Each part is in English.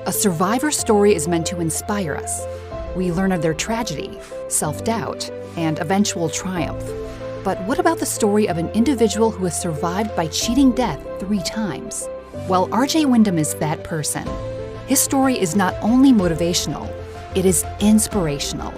A survivor story is meant to inspire us. We learn of their tragedy, self-doubt, and eventual triumph. But what about the story of an individual who has survived by cheating death 3 times? Well, 𝐥𝐤𝐤𝐿 is that person. His story is not only motivational, it is inspirational.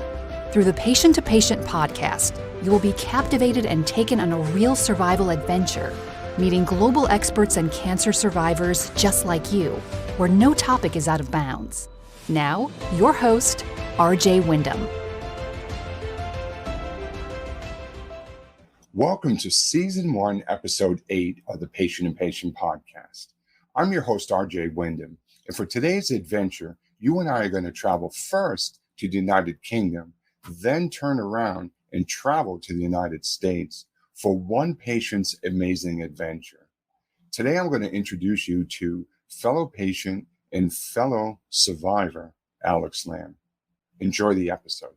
Through the Patient to Patient podcast, you will be captivated and taken on a real survival adventure, meeting global experts and cancer survivors just like you, where no topic is out of bounds. Now, your host, 𝐥𝐤𝐤𝐿. Welcome to Season 1, Episode 8 of the Patient and Patient podcast. I'm your host, 𝐥𝐤𝐤𝐿, and for today's adventure, you and I are going to travel first to the United Kingdom, then turn around and travel to the United States for one patient's amazing adventure. Today, I'm going to introduce you to fellow patient and fellow survivor, Alex Lamb. Enjoy the episode.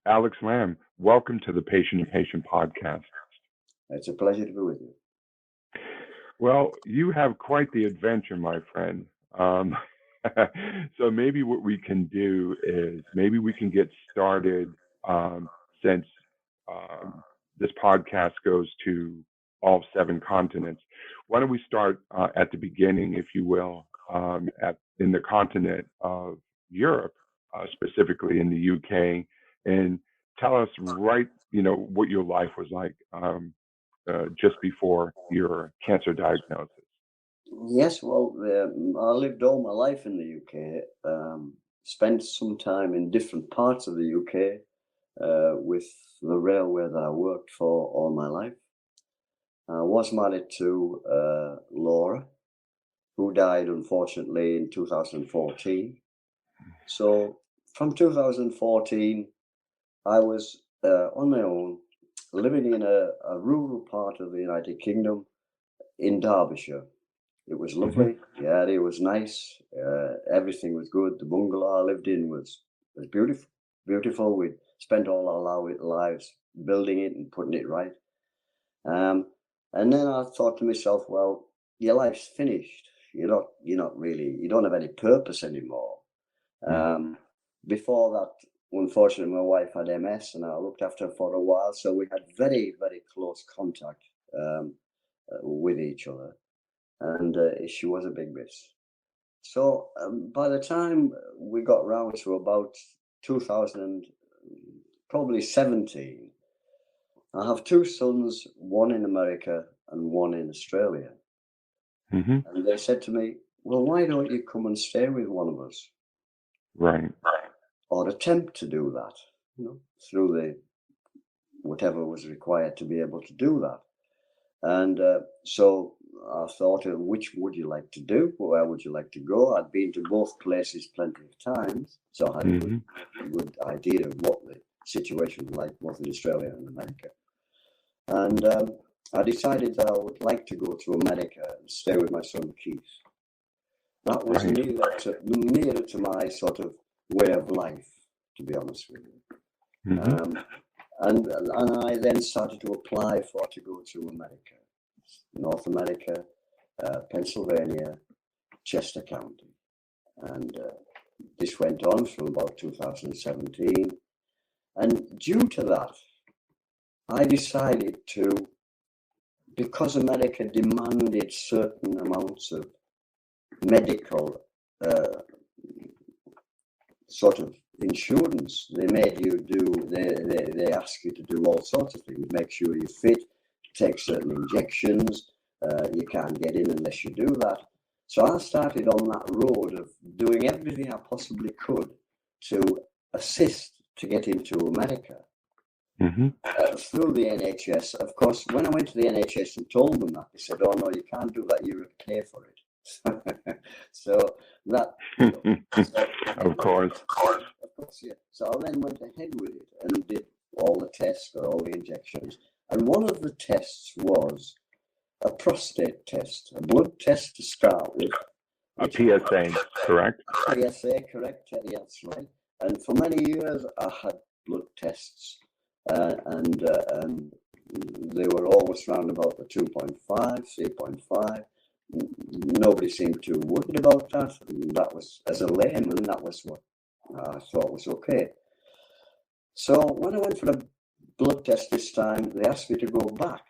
Alex Lamb, welcome to the Patient and Patient podcast. It's a pleasure to be with you. Well, you have quite the adventure, my friend. So maybe what we can do is maybe we can get started since this podcast goes to all 7 continents. Why don't we start at the beginning, if you will, in the continent of Europe, specifically in the UK, and tell us what your life was like just before your cancer diagnosis. Yes, well, I lived all my life in the UK, spent some time in different parts of the UK with the railway that I worked for all my life. I was married to Laura, who died unfortunately in 2014. So from 2014, I was on my own, living in a rural part of the United Kingdom in Derbyshire. It was lovely. Yeah, it was nice. Everything was good. The bungalow I lived in was beautiful. We spent all our lives building it and putting it right. And then I thought to myself, well, your life's finished. You don't have any purpose anymore. Before that, unfortunately, my wife had MS, and I looked after her for a while. So we had very, very close contact with each other. And she was a big miss. So by the time we got round to about 2017, I have 2 sons, one in America and one in Australia. And they said to me, well, why don't you come and stay with one of us? Right. Or attempt to do that, through whatever was required to be able to do that. And so I thought, which would you like to do? Where would you like to go? I'd been to both places plenty of times, so I had a good idea of what the situation was like both in Australia and America. And I decided that I would like to go to America and stay with my son Keith. That was nearer to my sort of way of life, to be honest with you. And I then started to apply to go to America, North America, Pennsylvania, Chester County. And this went on from about 2017. And due to that, I decided to, because America demanded certain amounts of medical sort of insurance, they ask you to do all sorts of things, make sure you're fit, take certain injections, you can't get in unless you do that. So I started on that road of doing everything I possibly could to assist to get into America through the NHS. Of course, when I went to the NHS and told them that, they said, oh no, you can't do that, you pay for it. So that of course, yeah. So I then went ahead with it and did all the tests, got all the injections. And one of the tests was a prostate test, a blood test to start with, A PSA, correct? PSA, correct. Yeah, that's right. And for many years, I had blood tests, and they were always round about the 2.5, 3.5. Nobody seemed too worried about that. That was, as a layman, that was what I thought was okay. So when I went for a blood test this time, they asked me to go back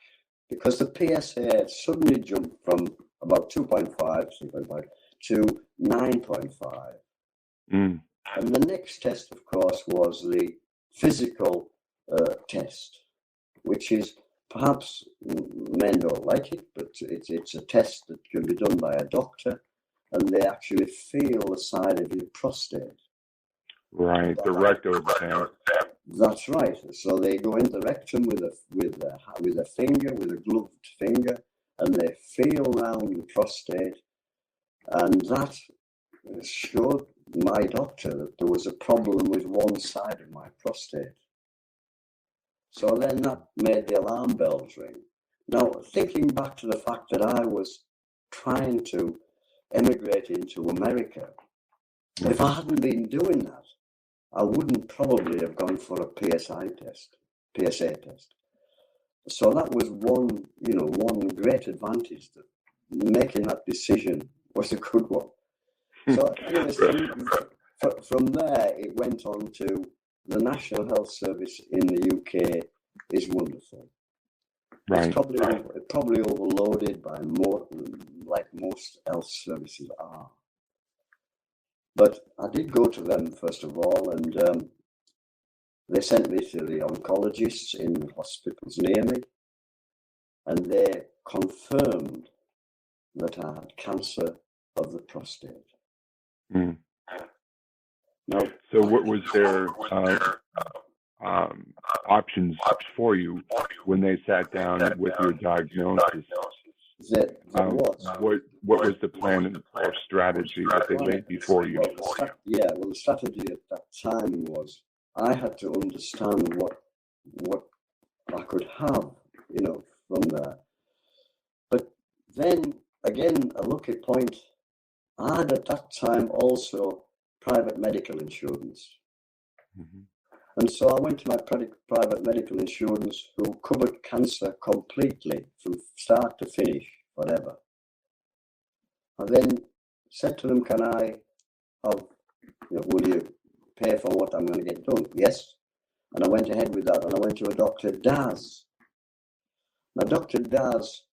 because the PSA had suddenly jumped from about 2.5, 3.5 to 9.5. Mm. And the next test, of course, was the physical test, which is perhaps men don't like it, but it's a test that can be done by a doctor, and they actually feel the side of your prostate. Right, the rectal exam. That's right. So they go in the rectum with a finger, with a gloved finger, and they feel around the prostate, and that showed my doctor that there was a problem with one side of my prostate. So then that made the alarm bells ring. Now, thinking back to the fact that I was trying to emigrate into America, if I hadn't been doing that, I wouldn't probably have gone for a PSA test. So that was one great advantage, that making that decision was a good one. So anyways, from there, it went on to the National Health Service in the UK is wonderful. Right. It's probably overloaded by more, like most health services are. But I did go to them first of all, and they sent me to the oncologists in the hospitals near me, and they confirmed that I had cancer of the prostate. Mm. Now, so what was their options for you when they sat down with your diagnosis? What was the plan or strategy that they laid before you? The strategy at that time was I had to understand what I could have, from there. But then again, a lucky point, I had at that time also private medical insurance. Mm-hmm. And so I went to my private medical insurance, who covered cancer completely from start to finish, whatever. I then said to them, can I have, will you pay for what I'm going to get done? Yes. And I went ahead with that, and I went to a Dr. Daz. Now, Dr. Daz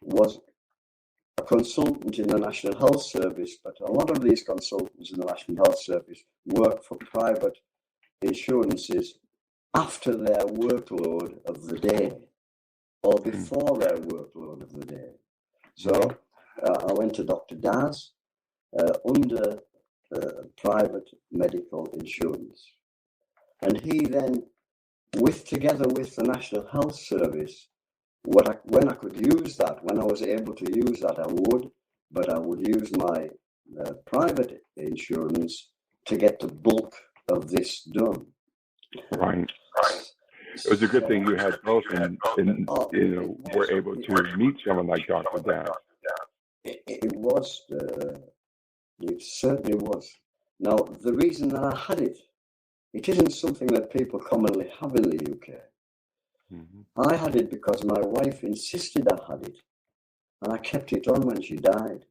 was a consultant in the National Health Service, but a lot of these consultants in the National Health Service work for private insurances after their workload of the day or before their workload of the day. So I went to Dr. Daz under private medical insurance. And he then, together with the National Health Service, when I could use that, when I was able to use that, I would, but I would use my private insurance to get the bulk of this done. Right. It was a good thing you had both, and were able to meet someone like Dr. Daz. It was. It certainly was. Now, the reason that I had it isn't something that people commonly have in the UK. Mm-hmm. I had it because my wife insisted I had it, and I kept it on when she died.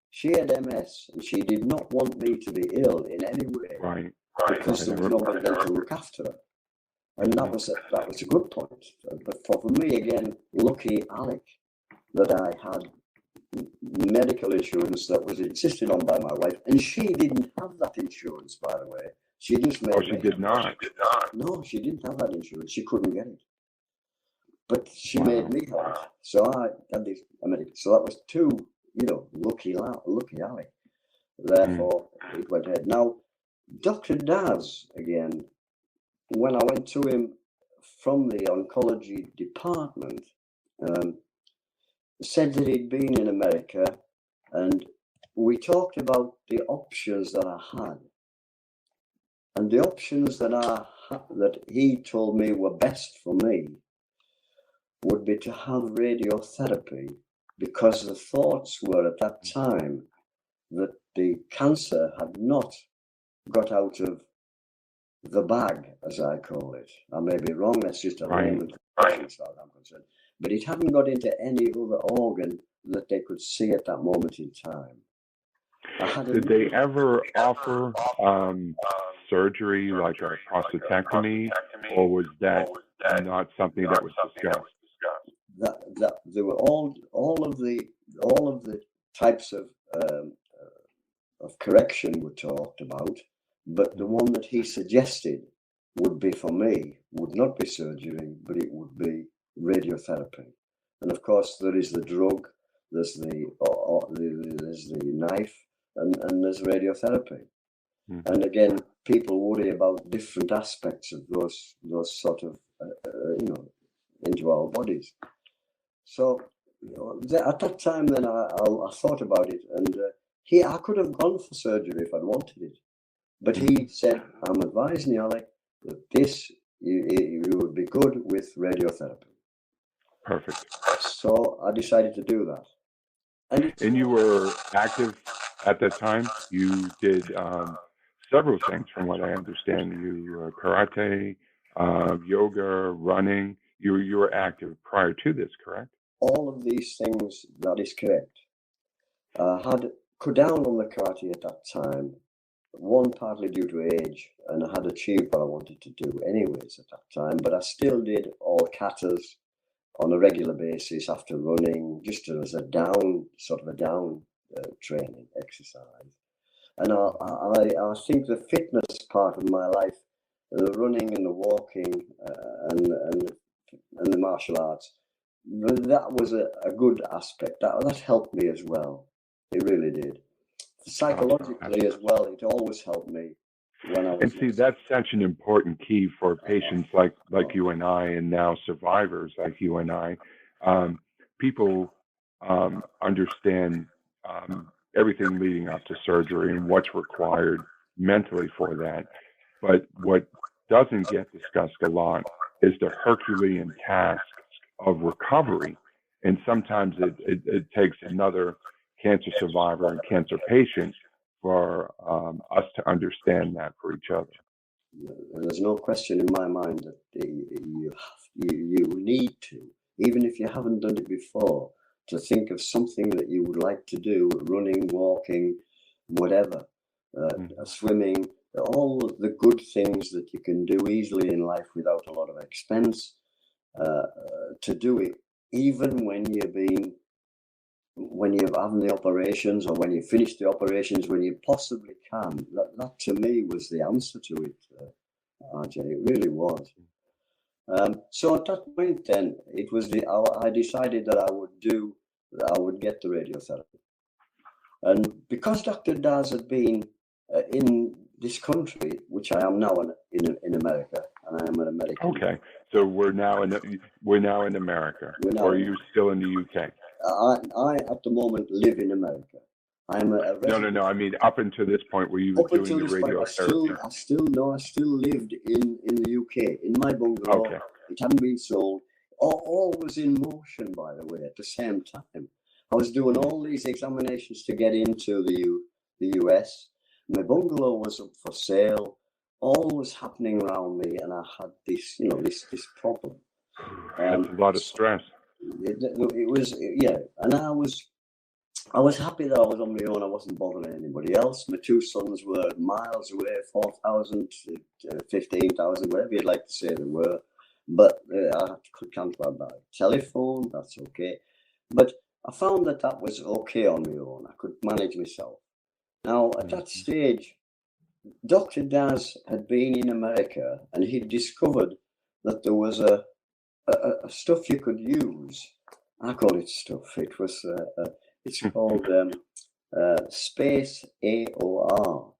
She had MS, and she did not want me to be ill in any way, right? Because there was nobody there to look after her, and that was a good point. But for me, again, lucky Alec, that I had medical insurance that was insisted on by my wife, and she didn't have that insurance, by the way. She just made. She did not. No, she didn't have that insurance. She couldn't get it. But she made me have it. So I had this medical. So that was two, lucky Alec. Therefore, it went ahead. Now, Dr. Daz, again, when I went to him from the oncology department, said that he'd been in America, and we talked about the options that I had. And the options that he told me were best for me would be to have radiotherapy, because the thoughts were at that time that the cancer had not got out of the bag, as I call it. I may be wrong, that's just a layman's term as far as I'm concerned. But it hadn't got into any other organ that they could see at that moment in time. Did they ever offer surgery like a prostatectomy, or was that not something that was discussed? That there were all of the types of correction were talked about, but the one that he suggested would be for me would not be surgery, but it would be radiotherapy. And of course, there is the drug, there's the knife, and there's radiotherapy. And again, people worry about different aspects of those sort of into our bodies. So at that time, then I thought about it, and I could have gone for surgery if I'd wanted it, but he said, "I'm advising you, Alec, that this you would be good with radiotherapy." Perfect. So I decided to do that. And you were active at that time. You did several things, from what I understand. You karate, yoga, running. You were active prior to this, correct? All of these things, that is correct. I had cut down on the karate at that time, one partly due to age, and I had achieved what I wanted to do anyways at that time, but I still did all katas on a regular basis after running, just as a down training exercise. And I think the fitness part of my life, the running and the walking and the martial arts, that was a good aspect. That helped me as well. It really did. Psychologically as well, it always helped me when I was. And see, that's such an important key for patients like you and I, and now survivors like you and I. People understand everything leading up to surgery and what's required mentally for that. But what doesn't get discussed a lot is the Herculean task of recovery. And sometimes it takes another cancer survivor and cancer patient for us to understand that for each other. There's no question in my mind that you need to, even if you haven't done it before, to think of something that you would like to do, running, walking, whatever, swimming, all the good things that you can do easily in life without a lot of expense, to do it, even when you're having the operations, or when you finish the operations, when you possibly can. That to me was the answer to it, RJ. It really was. So at that point, then it was I decided that I would get the radiotherapy, and because Dr. Daz had been in this country, which I am now in America, and I am an American. Okay, so we're now in America, or are you still in the UK? I at the moment live in America. I'm a No. I mean, up until this point, were you doing the radiotherapy? I still lived in the UK, in my bungalow. Okay. It hadn't been sold. All was in motion, by the way, at the same time. I was doing all these examinations to get into the US. My bungalow was up for sale. All was happening around me, and I had this problem. That's a lot of stress. It was, yeah, and I was happy that I was on my own. I wasn't bothering anybody else. My two sons were miles away, 4,000, 15,000, whatever you'd like to say they were. But I can't go by telephone. That's okay. But I found that was okay on my own. I could manage myself. Now, at that stage, Dr. Daz had been in America, and he'd discovered that there was a stuff you could use. I call it stuff. It was it's called space AOR.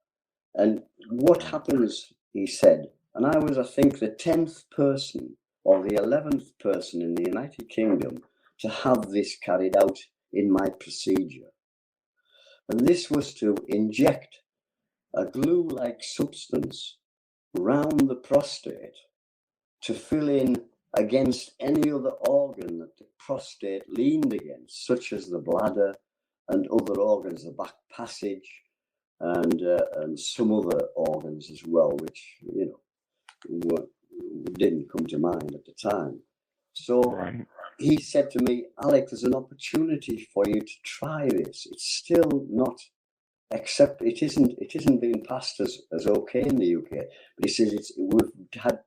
And what happens, he said, and I was, I think, the 10th person or the 11th person in the United Kingdom to have this carried out in my procedure. And this was to inject a glue-like substance round the prostate to fill in against any other organ that the prostate leaned against, such as the bladder and other organs, the back passage, and some other organs as well, which, you know, didn't come to mind at the time. So Right. he said to me, Alex, there's an opportunity for you to try this. It's still not, except it isn't being passed as okay in the UK. But he says we've had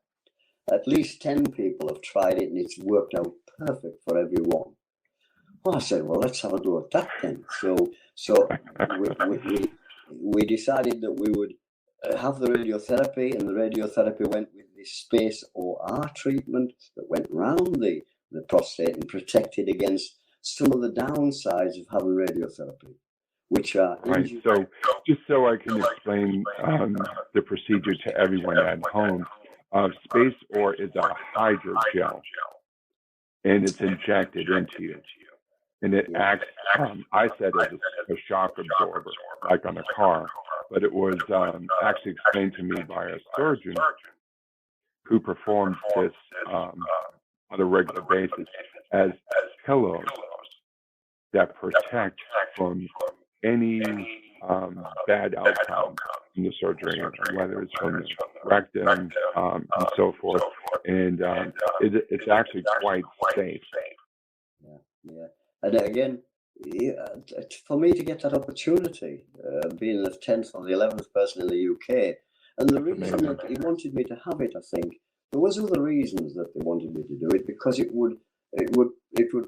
at least 10 people have tried it and it's worked out perfect for everyone. Well, I said, well, let's have a go at that then. So we decided that we would have the radiotherapy, and the radiotherapy went with this space OR treatment that went round the prostate and protected against some of the downsides of having radiotherapy, which are Right. So just so I can explain the procedure to everyone at home, space OR is a hydrogel, and it's injected into you. And it acts, I said it as a shock absorber, like on a car, but it was actually explained to me by a surgeon who performs this on a regular basis as pillows that protect from any bad outcome in the surgery, whether it's from the rectum and so forth. And it's actually quite safe. Yeah. And again, for me to get that opportunity, being the 10th or the 11th person in the UK, and the reason that he wanted me to have it, I think, there was other reasons that they wanted me to do it, because it would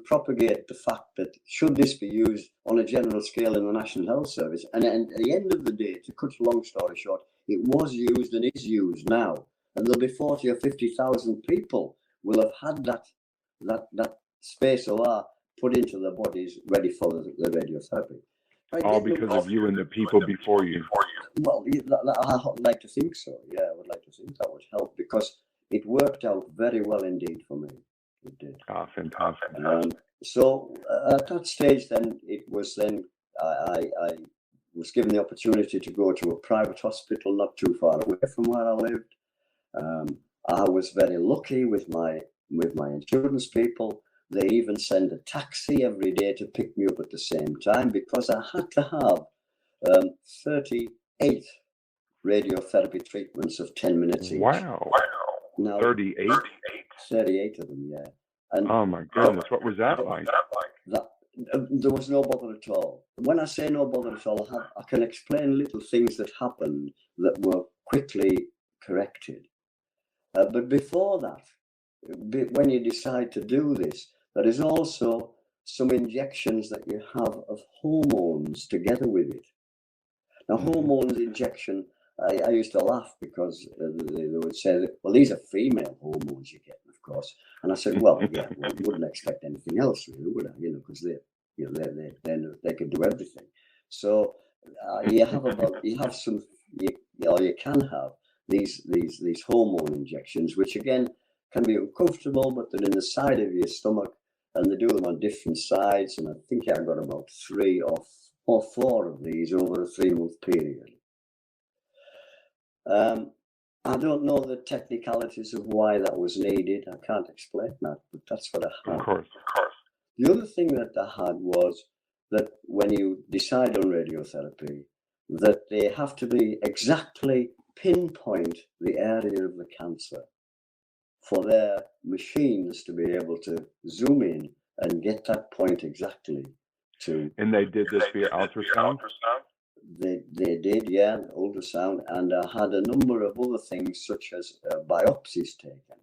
propagate the fact that should this be used on a general scale in the National Health Service, and at the end of the day, to cut a long story short, it was used and is used now, and there'll be 40 or 50,000 people will have had that space OR put into their bodies ready for the radiotherapy. Right, all because of you and the people before you. Well, I would like to think so. Yeah, I would like to think that would help, because it worked out very well indeed for me. It did. Ah, fantastic. So at that stage, then I was given the opportunity to go to a private hospital not too far away from where I lived. I was very lucky with my insurance people. They even send a taxi every day to pick me up at the same time, because I had to have 38 radiotherapy treatments of 10 minutes each. Wow. Now, 38? 38 of them, yeah. And oh my goodness, what was that like? There was no bother at all. When I say no bother at all, I can explain little things that happened that were quickly corrected. But before that, when you decide to do this, there is also some injections that you have of hormones together with it. Now, hormones injection, I used to laugh, because they would say, well, these are female hormones you get, of course. And I said, well, yeah, well, you wouldn't expect anything else, really, would I? You know, because they can do everything. So you can have these hormone injections, which again can be uncomfortable, but they're in the side of your stomach, and they do them on different sides. And I think I got about 3 or 4 of these over a 3-month period. I don't know the technicalities of why that was needed. I can't explain that, but that's what I had. Of course. The other thing that I had was that when you decide on radiotherapy, that they have to be exactly pinpoint the area of the cancer for their machines to be able to zoom in and get that point exactly to. And they did this via ultrasound? They did, yeah, ultrasound, and I had a number of other things, such as biopsies taken.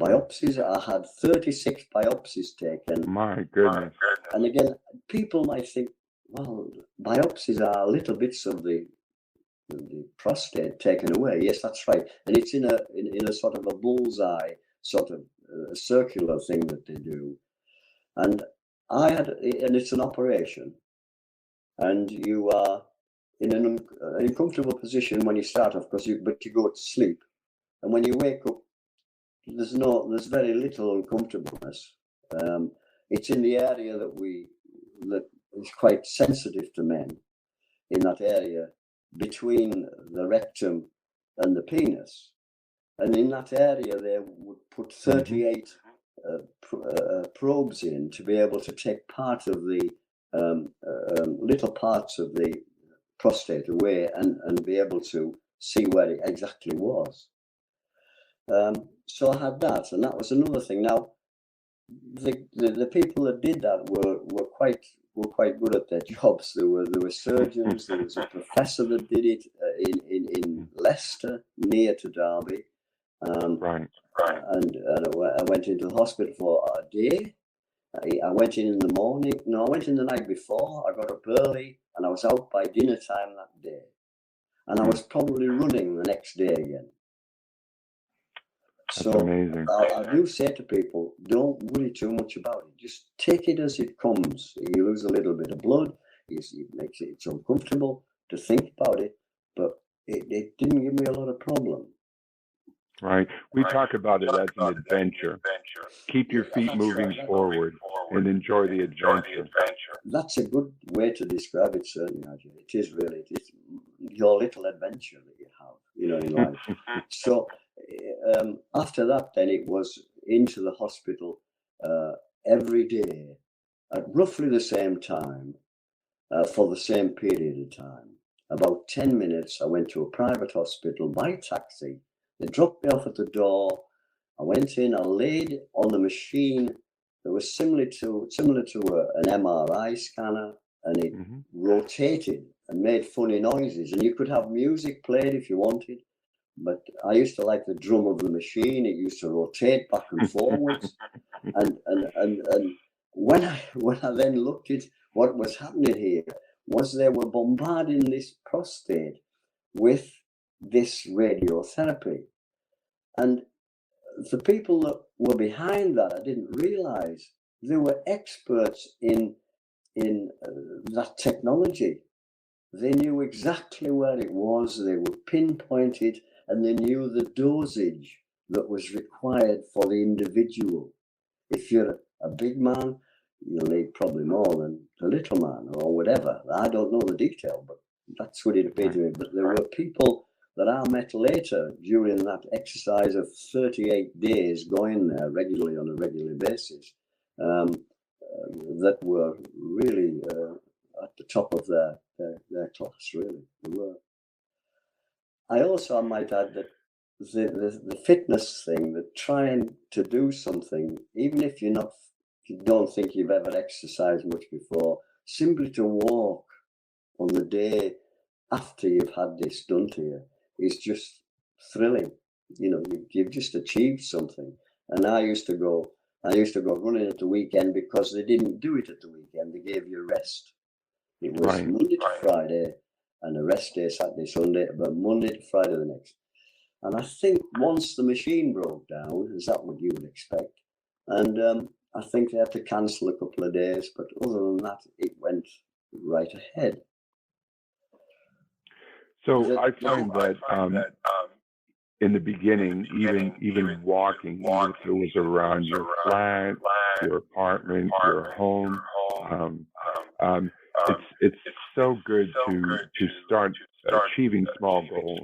I had 36 biopsies taken. My goodness. And again, people might think, well, biopsies are little bits of the prostate taken away. Yes, that's right. And it's in a sort of a bullseye, sort of circular thing that they do. And it's an operation. And you are in an uncomfortable position when you start off, but you go to sleep. And when you wake up, there's very little uncomfortableness. It's in the area that is quite sensitive to men, in that area between the rectum and the penis. And in that area, they would put 38 probes in to be able to take part of the little parts of the prostate away and be able to see where it exactly was. So I had that, and that was another thing. Now, the people that did that were quite good at their jobs. There were surgeons. There was a professor that did it in Leicester, near to Derby. Right. And I went into the hospital for a day. I went in the morning. No, I went in the night before. I got up early, and I was out by dinner time that day. And I was probably running the next day again. That's so amazing. I do say to people, don't worry too much about it. Just take it as it comes. You lose a little bit of blood. It makes it's uncomfortable to think about it, but it didn't give me a lot of problem. Right. We talk about it as an adventure. Keep your feet moving forward and enjoy the adventure. That's a good way to describe it, certainly, Ajay. It is really, it is your little adventure that you have, in life. So after that, then it was into the hospital every day at roughly the same time for the same period of time. About 10 minutes, I went to a private hospital by taxi. They dropped me off at the door. I went in, I laid on the machine that was similar to an MRI scanner, and it rotated and made funny noises. And you could have music played if you wanted, but I used to like the drum of the machine. It used to rotate back and forwards. and when I then looked at what was happening here, was they were bombarding this prostate with this radiotherapy. And the people that were behind that, I didn't realize, they were experts in that technology. They knew exactly where it was, they would pinpoint it, and they knew the dosage that was required for the individual. If you're a big man, you'll need probably more than a little man or whatever. I don't know the detail, but that's what it appeared to me. But there were people that I met later during that exercise of 38 days going there regularly on a regular basis that were really at the top of their class, really. They were. I also might add that the fitness thing, that trying to do something, even if you don't think you've ever exercised much before, simply to walk on the day after you've had this done to you is just thrilling. You've just achieved something. And I used to go running at the weekend because they didn't do it at the weekend. They gave you rest. It was Monday to Friday and a rest day Saturday, Sunday, but Monday to Friday the next. And I think once the machine broke down, is that what you would expect? And I think they had to cancel a couple of days, but other than that, it went right ahead. So I find that in the beginning, even walking, even if it was around your flat, your apartment, your home, it's so good to start achieving small goals,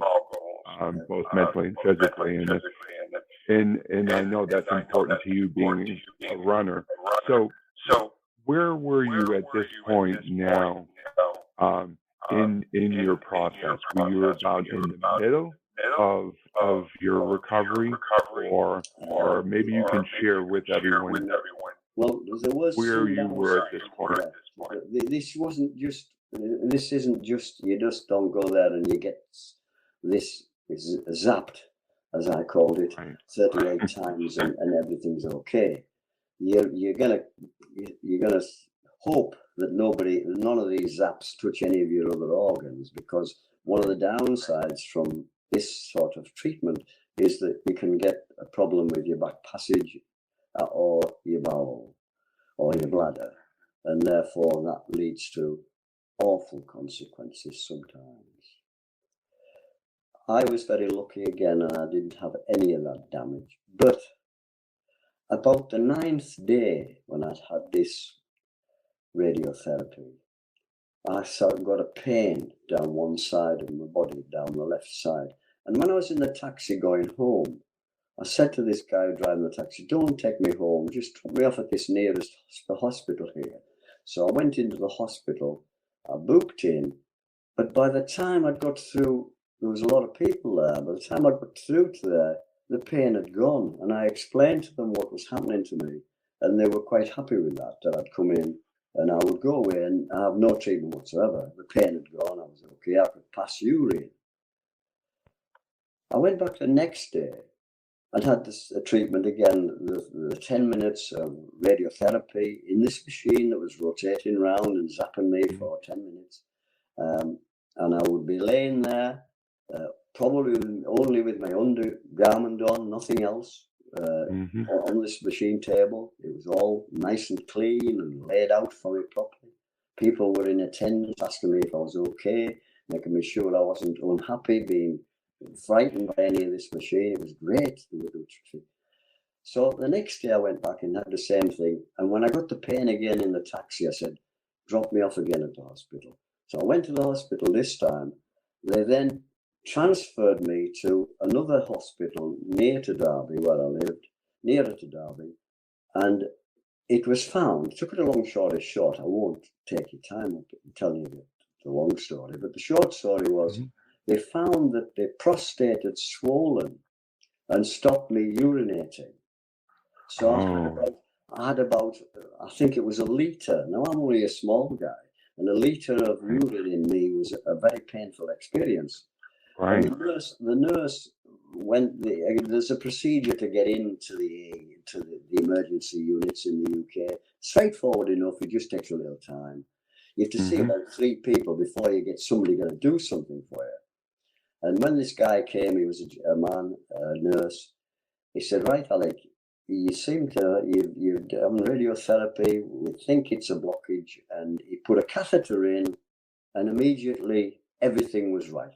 both mentally and physically, and I know that's important to you being a runner. So where were you at this point now in your process? Were you about in the middle of your recovery, or maybe you can share with everyone well, there was where you were at this point? This isn't just you just don't go there and you get this zapped, as I called it, 38 times and everything's okay. You're gonna hope that none of these zaps touch any of your other organs, because one of the downsides from this sort of treatment is that you can get a problem with your back passage or your bowel or your bladder, and therefore that leads to awful consequences sometimes. I was very lucky again, and I didn't have any of that damage. But about the 9th day, when I'd had this radiotherapy, I got a pain down one side of my body, down the left side. And when I was in the taxi going home, I said to this guy driving the taxi, "Don't take me home, just drop me off at this nearest hospital here." So I went into the hospital, I booked in, but by the time I'd got through, there was a lot of people there. By the time I got through to there, the pain had gone. And I explained to them what was happening to me. And they were quite happy with that I'd come in and I would go away and have no treatment whatsoever. The pain had gone. I was okay. I could pass urine. I went back the next day and had this treatment again, the 10 minutes of radiotherapy in this machine that was rotating around and zapping me for 10 minutes. And I would be laying there, probably only with my undergarment on, nothing else, on this machine table. It was all nice and clean and laid out for me properly. People were in attendance asking me if I was okay, making me sure I wasn't unhappy, being frightened by any of this machine. It was great. So the next day I went back and had the same thing. And when I got the pain again in the taxi, I said, drop me off again at the hospital. So I went to the hospital this time. They then transferred me to another hospital near to Derby, where I lived, nearer to Derby. And it was found, to cut a long story short, I won't take your time up telling you the long story, but the short story was they found that the prostate had swollen and stopped me urinating. So I had about, I think it was a litre. Now I'm only a small guy, and a litre of urine in me was a very painful experience. Right. And the nurse went, there's a procedure to get into the emergency units in the UK. Straightforward enough, it just takes a little time. You have to see about 3 people before you get somebody going to do something for you. And when this guy came, he was a man, a nurse. He said, right, Alec, you seem to, you've done radiotherapy. We think it's a blockage. And he put a catheter in, and immediately everything was right.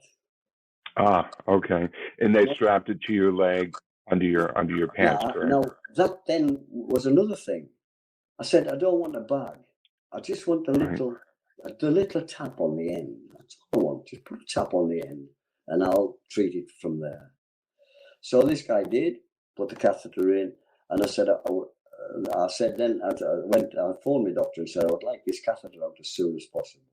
Ah, okay. And they strapped it to your leg under your pants, correct? Now, that then was another thing. I said, I don't want a bag. I just want the little tap on the end. That's all I want. Just put a tap on the end, and I'll treat it from there. So this guy did put the catheter in, and I said, I phoned my doctor and said, I would like this catheter out as soon as possible.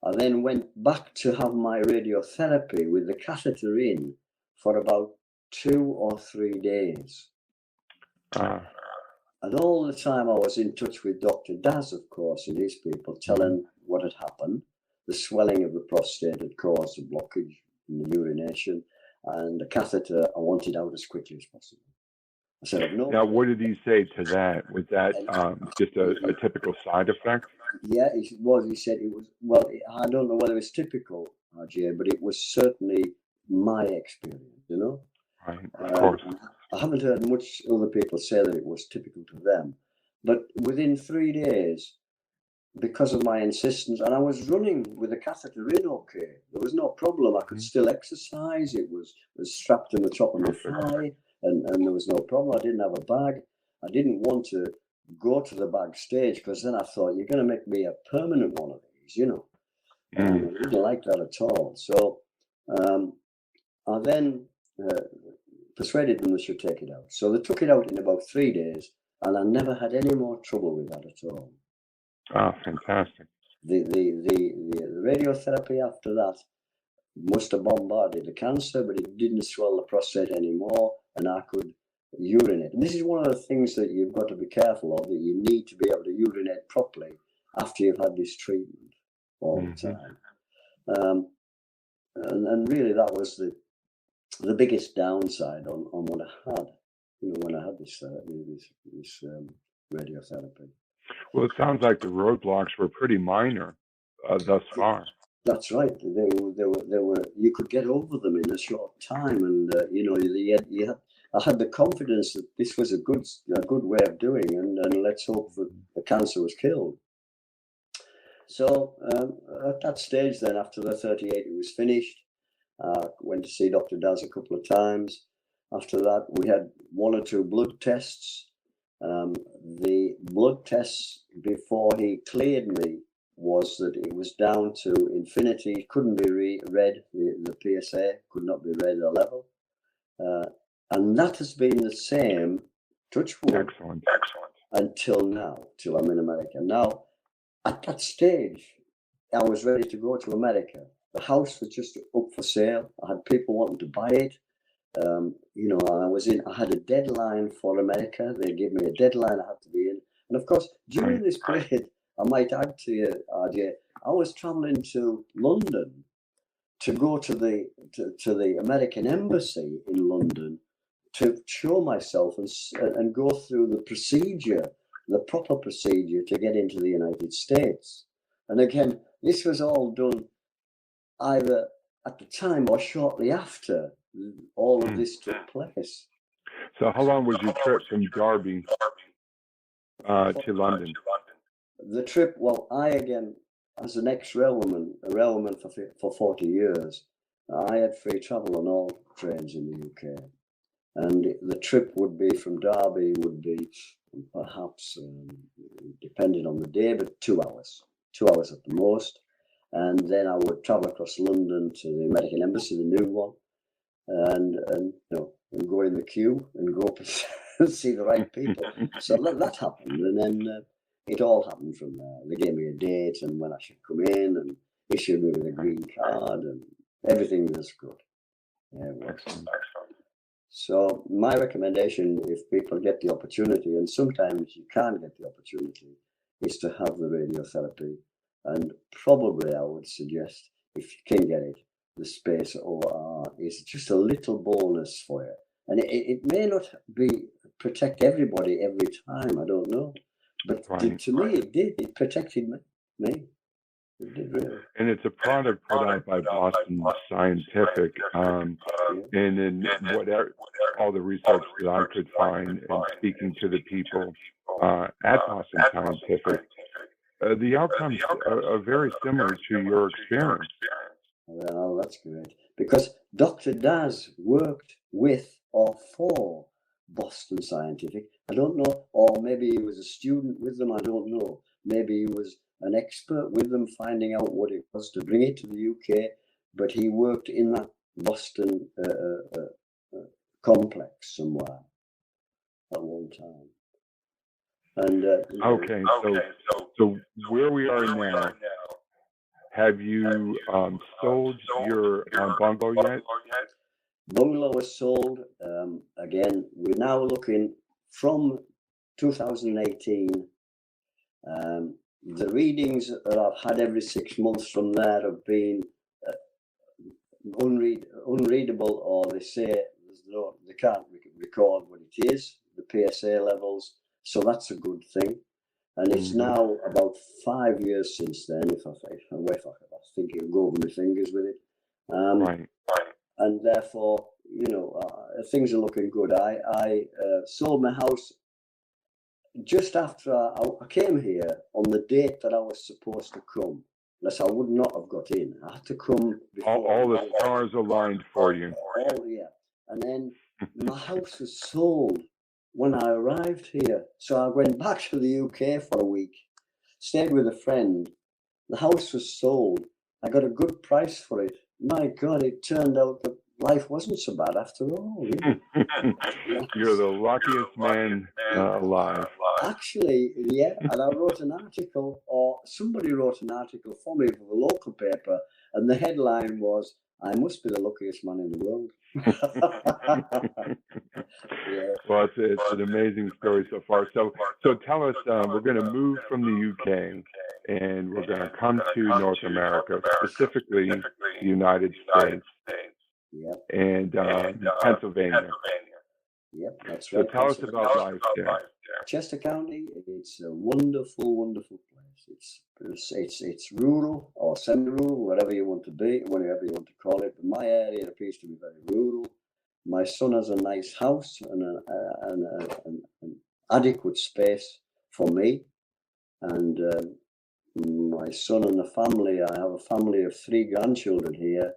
I then went back to have my radiotherapy with the catheter in for about 2 or 3 days. And all the time I was in touch with Dr. Daz, of course, and his people, telling what had happened. The swelling of the prostate had caused a blockage in the urination, and the catheter I wanted out as quickly as possible. I said, no. Now, what did he say to that? Was that just a typical side effect? Yeah, it was. He said it was, well, I don't know whether it's typical, RJ, but it was certainly my experience, you know? Right, of course. I haven't heard much other people say that it was typical to them. But within 3 days, because of my insistence, and I was running with the catheter in okay. There was no problem. I could still exercise. It was strapped in the top of my thigh, and there was no problem. I didn't have a bag. I didn't want to go to the bag stage, because then I thought, you're going to make me a permanent one of these, you know. I didn't like that at all. So I then persuaded them they should take it out. So they took it out in about 3 days, and I never had any more trouble with that at all. Oh, fantastic. The radiotherapy after that must have bombarded the cancer, but it didn't swell the prostate anymore, and I could urinate. And this is one of the things that you've got to be careful of, that you need to be able to urinate properly after you've had this treatment all the time. And really that was the biggest downside on what I had, you know, when I had this radiotherapy. Well, it sounds like the roadblocks were pretty minor thus far. That's right. They were. You could get over them in a short time, and you know, I had the confidence that this was a good way of doing, and let's hope that the cancer was killed. So at that stage, then after the 38, it was finished. Went to see Dr. Daz a couple of times. After that, we had 1 or 2 blood tests. The blood tests before he cleared me was that it was down to infinity. It couldn't be read. The PSA could not be read at a level. And that has been the same, touch wood, Excellent. until now, till I'm in America. Now, at that stage, I was ready to go to America. The house was just up for sale. I had people wanting to buy it. You know, I had a deadline for America. They gave me a deadline I had to be in. And of course, during this period, I might add to you, RJ, I was traveling to London to go to the American embassy in London to show myself and go through the procedure, the proper procedure to get into the United States. And again, this was all done either at the time or shortly after all of this took place. So how long was your trip from Derby to London? The trip, well, as an ex-railwoman, a railwoman for 40 years, I had free travel on all trains in the UK. And the trip would be from Derby, would be perhaps, depending on the day, but 2 hours. 2 hours at the most. And then I would travel across London to the American Embassy, the new one, and you know, and go in the queue and go up and see the right people. So that happened, and then it all happened from there. They gave me a date and when I should come in, and issued me with a green card, and everything was good. Yeah, it was. So my recommendation, if people get the opportunity, and sometimes you can't get the opportunity, is to have the radiotherapy. And probably I would suggest, if you can get it, the space OR is just a little bonus for you. And it may not protect everybody every time, I don't know. But to me, it did. It protected me. It did really. And it's a product put out by Boston Scientific. And in all the research that I could find and speaking to the people at Boston Scientific, the outcomes are very similar to your experience. Well, that's great. Because Dr. Daz worked with or for Boston Scientific. I don't know, or maybe he was a student with them, I don't know. Maybe he was an expert with them, finding out what it was to bring it to the UK, but he worked in that Boston complex somewhere at one time. And okay, so where we are now, have you sold your bungalow yet? Bungalow was sold. Again, we're now looking from 2018. The readings that I've had every 6 months from there have been unreadable, or they say they can't record what it is, the PSA levels. So that's a good thing. And it's now about 5 years since then, if I think it'll go over my fingers with it. And therefore, you know, things are looking good. I sold my house just after I came here on the date that I was supposed to come. Unless I would not have got in. I had to come before. All the stars aligned for you. Yeah. And then my house was sold when I arrived here. So I went back to the UK for a week, stayed with a friend. The house was sold. I got a good price for it. My God, it turned out that life wasn't so bad after all. You're the luckiest man alive. Actually, yeah. And I wrote an article, or somebody wrote an article for me for the local paper, and the headline was, "I must be the luckiest man in the world." Yeah. Well, it's an amazing story so far. So tell us, we're going to move from the UK and we're going to come to North America, specifically the United States. Yep. And Pennsylvania. Yep, that's right. So tell us about life there. Chester County, it's a wonderful, wonderful place. It's rural or semi-rural, whatever you want to be, whatever you want to call it. But my area appears to be very rural. My son has a nice house and an adequate space for me. And my son and the family, I have a family of 3 grandchildren here.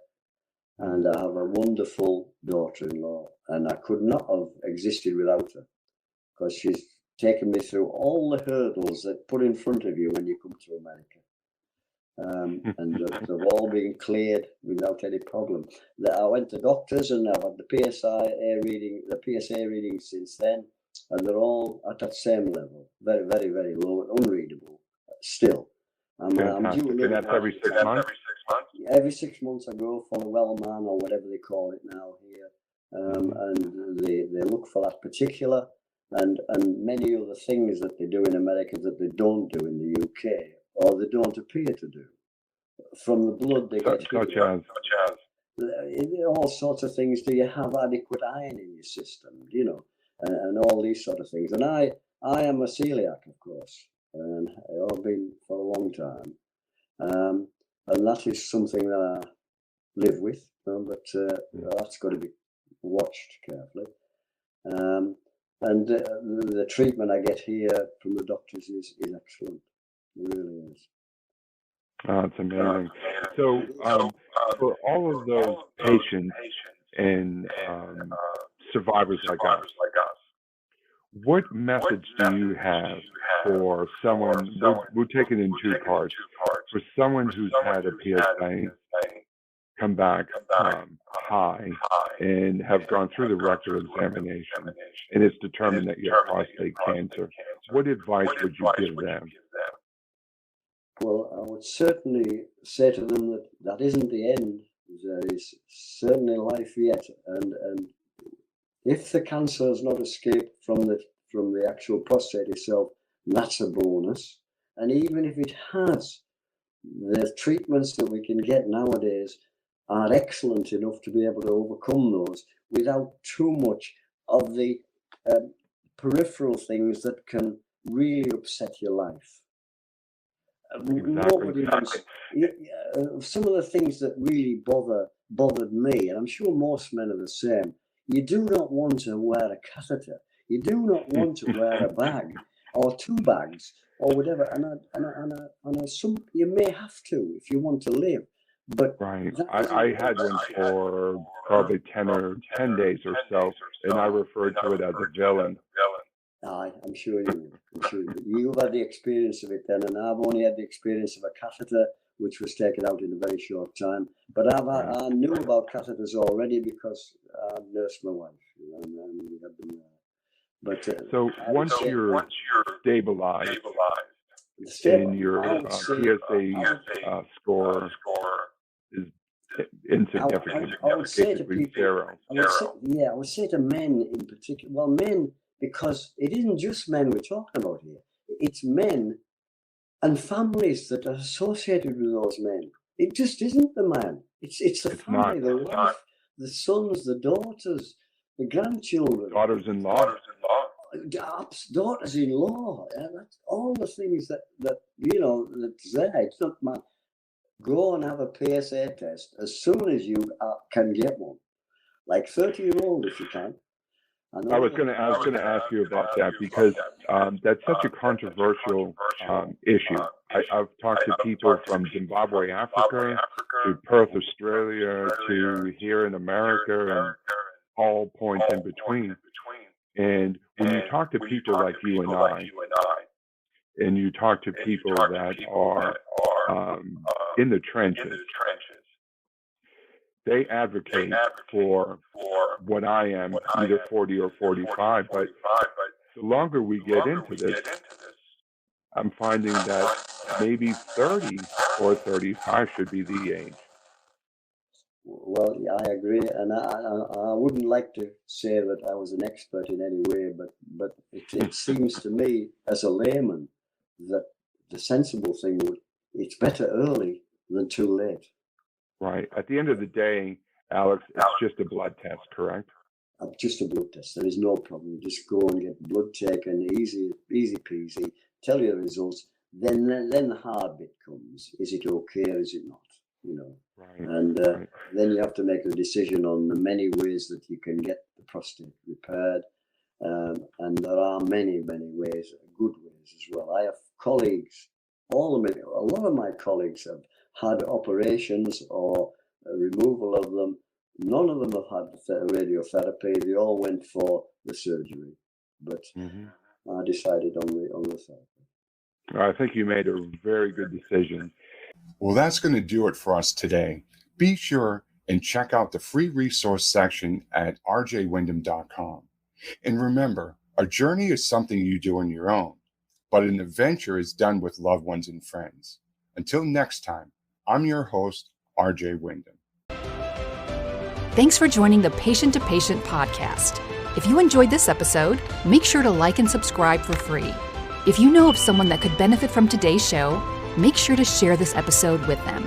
And I have a wonderful daughter-in-law, and I could not have existed without her, because she's taken me through all the hurdles that put in front of you when you come to America. And they've all been cleared without any problem. I went to doctors and I've had the PSA reading since then, and they're all at that same level, very, very, very low, unreadable still. I'm Fantastic. due And that's every 6 months? Every 6 months I go for a well man, or whatever they call it now here. And they look for that particular and many other things that they do in America that they don't do in the UK, or they don't appear to do. From the blood they get such as all sorts of things. Do you have adequate iron in your system? You know, and all these sort of things. And I am a celiac, of course, and I've been for a long time. And that is something that I live with, but that's got to be watched carefully. And the treatment I get here from the doctors is excellent. It really is. Oh, it's amazing. So for all of those patients and survivors like us, what message do you have for someone, we'll take it in two parts, for someone who's had a PSA come back high and have gone through the rectal examination and it's determined that you have prostate cancer, what advice would you give them? Well, I would certainly say to them that isn't the end. There is certainly life yet, and if the cancer has not escaped from the actual prostate itself, that's a bonus. And even if it has, the treatments that we can get nowadays are excellent enough to be able to overcome those without too much of the peripheral things that can really upset your life. Exactly. Some of the things that really bothered me, and I'm sure most men are the same. You do not want to wear a catheter. You do not want to wear a bag or two bags or whatever. And some you may have to if you want to live. But right, I had one for probably 10 days or so, and I referred to it as a villain. Aye, I'm sure you would. You've had the experience of it then, and I've only had the experience of a catheter, which was taken out in a very short time. But I knew about catheters already because I nursed my wife, and we had them there. But so once you're stabilized and your PSA score is insignificant, I would say to basically people, zero. I would say to men in particular, well, men, because it isn't just men we're talking about here. It's men and families that are associated with those men. It just isn't the man. It's the family, the wife, the sons, the daughters, the grandchildren. Daughters-in-law. Daughters-in-law. That's all the things that that's there. It's not man. Go and have a PSA test as soon as you can get one. Like 30-year-old if you can. I was going to ask you about that because that's such a controversial issue. I've talked to people from Zimbabwe, Africa, to Perth, Australia, to here in America, and all points in between. And when you talk to people like you and I, and you talk to people that are in the trenches, they advocate for what I am, either 40 or 45. But the longer we get into this, I'm finding that maybe 30 or 35 should be the age. Well, yeah, I agree, and I wouldn't like to say that I was an expert in any way, but it seems to me as a layman that the sensible thing it's better early than too late. Right. At the end of the day, Alex, it's just a blood test, correct? Just a blood test. There is no problem. You just go and get blood taken, easy peasy. Tell you the results. Then the hard bit comes. Is it okay or is it not? You know. Right. And then you have to make a decision on the many ways that you can get the prostate repaired. And there are many ways, good ways as well. I have colleagues. A lot of my colleagues have had operations or removal of them. None of them have had radiotherapy. They all went for the surgery, but I decided on the therapy. I think you made a very good decision. Well, that's going to do it for us today. Be sure and check out the free resource section at 𝐥𝐤𝐤.com. And remember, a journey is something you do on your own, but an adventure is done with loved ones and friends. Until next time, I'm your host, RJ Wyndham. Thanks for joining the Patient to Patient podcast. If you enjoyed this episode, make sure to like and subscribe for free. If you know of someone that could benefit from today's show, make sure to share this episode with them.